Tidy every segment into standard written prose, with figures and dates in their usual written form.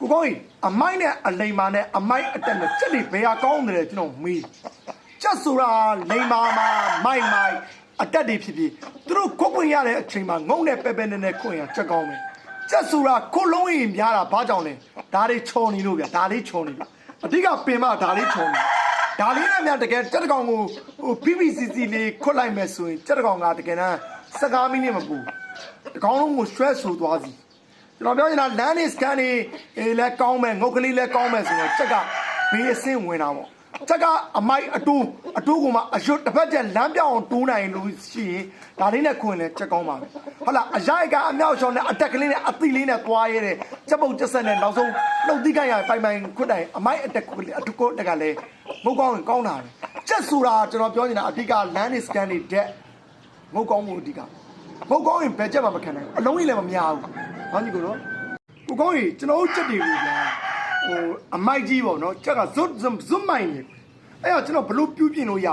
ကိုကောကြီးအမိုက်နဲ့အလိမ်မာနဲ့အမိုက်အတက်နဲ့စက်တွေဘယ်ဟာကောင်းတယ်ကျွန်တော်မေးချက်ဆိုတာလိမ်မာမှာမိုက်အတက်တွေဖြစ်သူတို့ခွင့်ရတဲ့အချိန်မှာငုံနဲ့ပဲနဲ့ခွင့်ရချက်ကောင်းမယ်ချက်ဆိုတာခုလုံးရင်များတာဘာကြောင့်လဲဒါလေးချော်နေလို့ဗျာဒါလေးချော်နေလို့အဓိကပင်မဒါလေးချော်နေဒါလေးနဲ့များတကယ်ချက်တကောင်ကိုPPCC လေးခွတ်လိုက်မယ်ဆိုရင်ချက်တကောင်ကတကယ်တမ်း15မိနစ်မပူတကောင်လုံးကို stress ဆိုသွားစီကျွန်တော်ပြောနေတာ land is scan လဲကောင်းမယ်ငုတ်ကလေးလဲကောင်းမယ်ဆိုတော့ချက်ကဘေးအဆင့်ဝင်တာပေါ့ချက်ကအမိုက်အတိုးကိုမှအရွတ်တစ်ဖက်ကျလမ်းပြောင်းတိုးနိုင်လို့ရှိရင်ဒါလေးနဲ့ခွင်လဲချက်ကောင်းပါပဲဟုတ်လားအရိုက်ကအမြောက်ရှောင်းနဲ့အတက်ကလေးနဲ့အသီလေးနဲ့သွားရဲတဲ့ချက်ပုတ်ချက်ဆက်နဲ့နောက်ဆုံးနှုတ်သီးကိုင်းရပိုင်ခွတ်တိုင်အမိုက်အတက်ကိုအထုကိုတက်ကလည်းမဟုတ်ကောင်းရင်ကောင်းတာပဲချက်ဆိုတာကျွန်တော်ပြောနေတာအဓိက land is scan တွေတက်မဟုတ်ကောင်းမှုအဓိကမဟုတ်ကောင်းရင်ဘယ်ချက်မှမခံနိုင်ဘူးအလုံးကြီးလည်းမများဘူးဟောညီကိုတော့ကိုကောင်းကြီးကျွန်တော်တို့ချက်တွေကိုဗျာအမိုက်ကြီးပေါ့နော်ချက်ကဇွတ်မိုင်းနေအဲ့တော့ကျွန်တော်ဘလို့ပြူးပြင်လို့ရ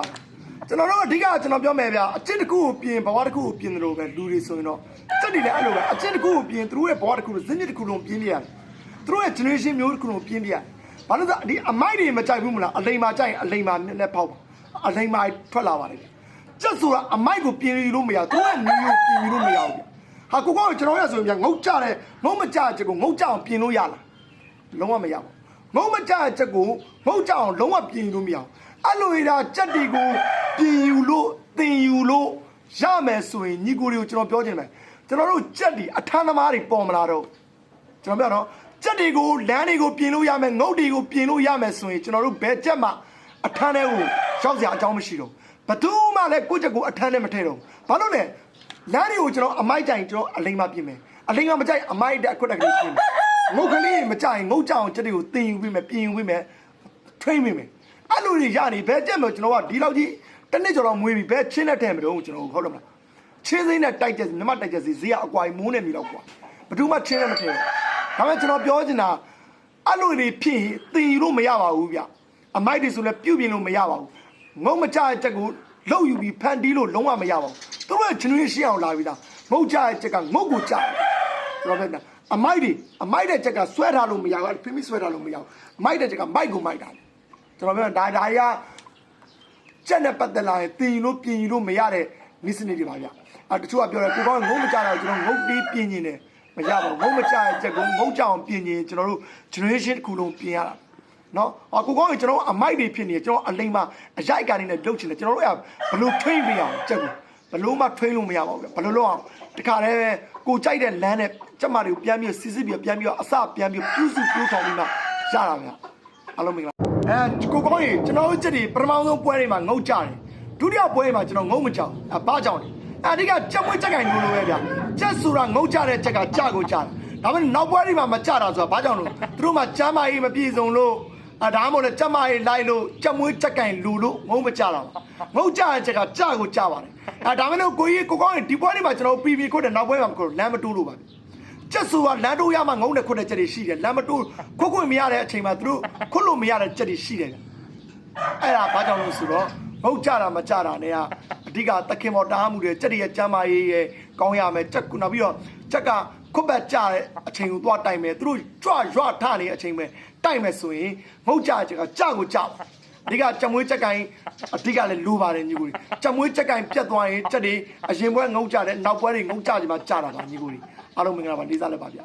ကျွန်တော်တို့အဓိကကျွန်တော်ပြောမယ်ဗျာအကျင့်တစ်ခုကိုပြင်ဘဝတစ်ခုကိုပြင်တယ်လို့ပဲလူတွေဆိုရင်တော့ချက်တွေလည်းအဲ့လိုပဲအကျင့်တစ်ခုကိုပြင်သူတို့ရဲ့ဘဝတစ်ခုကိုဇင်းမြစ်တစ်ခုလုံးပြင်ပြရတယ်သူတို့ရဲ့ generation မျိုးတစ်ခုလုံးပြင်ပြရတယ်ဘာလို့လဲဆိုဒီအမိုက်တွေမကြိုက်ဘူးမလားအလိမ်မာကြိုက်ရင်အလိမ်မာနဲ့ဖောက်ပါအလိမ်မာထွက်လာပါတယ်ချက်ဆိုတာအမိုက်ကိုပြင်ယူလို့မရသူတို့ရဲ့မျိုးကိုပြင်ယူလို့မရဘူးဟာကိုကောကျွန်တော်ရဆိုရင်ငုတ်ကြတယ်ငုတ်မကြချက်ကိုငုတ်ကြအောင်ပြင်လို့ရလားလုံးဝမရဘူးငုံမကြချက်ကိုငုတ်ကြအောင်လုံးဝပြင်လို့မရအောင်အဲ့လိုရချက်တီကိုပြင်ယူလို့သင်ယူလို့ရမယ်ဆိုရင်ညီကိုတွေကိုကျွန်တော်ပြောချင်တယ်ကျွန်တော်တို့ချက်တီအထမ်းသမားတွေပေါ်မလာတော့ကျွန်တော်ပြောတော့ချက်တီကိုလမ်းတွေကိုပြင်လို့ရမယ်ငုတ်တွေကိုပြင်လို့ရမယ်ဆိုရင်ကျွန်တော်တို့ဘယ်ချက်မှအထမ်းတဲ့ကိုရောက်စရာအကြောင်းမရှိတော့ဘယ်သူမှလည်းကိုယ့်ချက်ကိုအထမ်းနဲ့မထည့်တော့ဘာလို့လဲလမ်းတွေကိုကျွန်တော်အမိုက်တိုင်ကျွန်တော်အလိမ်မပြင်မယ်အလိမ်မမကြိုက်အမိုက်တဲ့အခွတ်တက်ကလေးပြင်မယ်ငုတ်ကလေးမကြရင်ငုတ်ကြအောင်ချက်တွေကိုတင်ယူပြီးမယ်ပြင်ယူပြီးမယ်ထိမ့်ပြီးမယ်အဲ့လိုတွေရနေဘဲကြက်မလို့ကျွန်တော်ကဒီလောက်ကြီးတစ်နှစ်ကျော်တော့မွေးပြီးဘဲချင်းနဲ့ထဲမတော့ကျွန်တော်ဟုတ်တယ်မလားချင်းစိမ့်နဲ့တိုက်ချက်မြမတိုက်ချက်စီဈေးကအကွာမိုးနေပြီတော့ကွာဘယ်သူမှချင်းနဲ့မထဲဘူးဒါပေမဲ့ကျွန်တော်ပြောချင်တာအဲ့လိုတွေဖြစ်ရင်တင်ယူလို့မရပါဘူးဗျအမိုက်တွေဆိုလည်းပြုတ်ပြင်လို့မရပါဘူးငုတ်မကြတဲ့ချက်ကိုလှုပ်ယူပြီးဖန်တီးလို့လုံးဝမရပါဘူးသူတို့က generation အောင်လာပြီးသားငုတ်ကြတဲ့ချက်ကငုတ်ကိုကြတယ်ကျွန်တော်ပြောတာအမိုက်တဲ့ချက်ကဆွဲထားလို့မရဘူးဖိမိဆွဲထားလို့မရဘူးမိုက်တဲ့ချက်ကမိုက်ကိုမိုက်တာကျွန်တော်ပြောဒါရချက်နဲ့ပတ်သက်လာရင်တင်လို့ပြင်ယူလို့မရတဲ့နည်းစနစ်တွေပါဗျတချို့ကပြောတယ်ကိုကောင်းငုံမကြတော့ကျွန်တော်ငုတ်တီးပြင်နေတယ်မရပါဘူးငုံမကြတဲ့ချက်ကိုငုတ်ကြအောင်ပြင်နေကျွန်တော်တို့ generation တစ်ခုလုံးပြင်ရတာနော်ကိုကောင်းကကျွန်တော်အမိုက်တွေဖြစ်နေကျွန်တော်အလိမ်မအရိုက်ကနေနဲ့လှုပ်ချင်တယ်ကျွန်တော်တို့ဘလို့ထိမ့်ပြအောင်ချက်ကိုဘလို့မှထိမ့်လို့မရပါဘူးဗျဘလို့လို့အောင်တခါတည်းကိုကြိုက်တဲ့လမ်းနဲ့ကျမတွေကိုပြန်ပြီးစစ်ပြီးပြန်ပြီးအစပြန်ပြီးပြုစုပြောထောင်ပြီးမှရတာဗျအားလုံးမင်္ဂလာကိုကောင်းကြီးကျွန်တော်တို့ချက်တွေပထမဆုံးပွဲတွေမှာငုတ်ကြတယ်ဒုတိယပွဲတွေမှာကျွန်တော်ငုတ်မကြောက်ဘာကြောင့်လဲအဓိကချက်မွေးချက်ကင်လို့ပဲဗျချက်ဆိုတာငုတ်ကြတဲ့ချက်ကကြကိုကြတယ်ဒါပေမဲ့နောက်ပွဲတွေမှာမကြတာဆိုတာဘာကြောင့်လဲသူတို့မှကျမ်းမာရေးမပြည့်စုံလို့ဒါမှမဟုတ်လည်းကျမရေးလိုက်လို့ချက်မွေးချက်ကင်လူလို့ငုံမကြတာငုံကြတဲ့ချက်ကကြကိုကြပါတယ်ဒါမှမဟုတ်ကိုကြီးကိုကောင်းရင်ဒီပွဲလေးမှာကျွန်တော်ပြီးခွတ်တယ်နောက်ပွဲမှာမခွတ်လမ်းမတိုးလို့ပါချက်ဆိုတာလမ်းတိုးရမှငုံနဲ့ခွတ်တဲ့ချက်တွေရှိတယ်လမ်းမတိုးခွတ်မရတဲ့အချိန်မှာသူတို့ခွတ်လို့မရတဲ့ချက်တွေရှိတယ်အဲ့ဒါဘာကြောင့်လို့ဆိုတော့ငုံကြတာမကြတာနဲ့အဓိကတခင်ပေါ်တားမှုတွေချက်တွေရဲ့ကျမ်းမာရေးရဲ့ကောင်းရမယ်ချက်နောက်ပြီးတော့ချက်ကခွတ်ပတ်ကြတဲ့အချိန်ကိုသွားတိုင်မယ်သူတို့ကြွရွထနေတဲ့အချိန်ပဲတိုက်မယ်ဆိုရင်ငုတ်ကြချက်ကကြကိုကြပါအဓိကချက်မွေးချက်ကိုင်းအဓိကလည်းလိုပါတယ်ညီကိုကြီးချက်မွေးချက်ကိုင်းပြတ်သွားရင်ချက်တွေအရင်ပွဲငုတ်ကြတယ်နောက်ပွဲတွေငုတ်ကြကြမှာကြတာပါညီကိုကြီးအားလုံးမင်္ဂလာပါလေးစားလက်ပါဗျ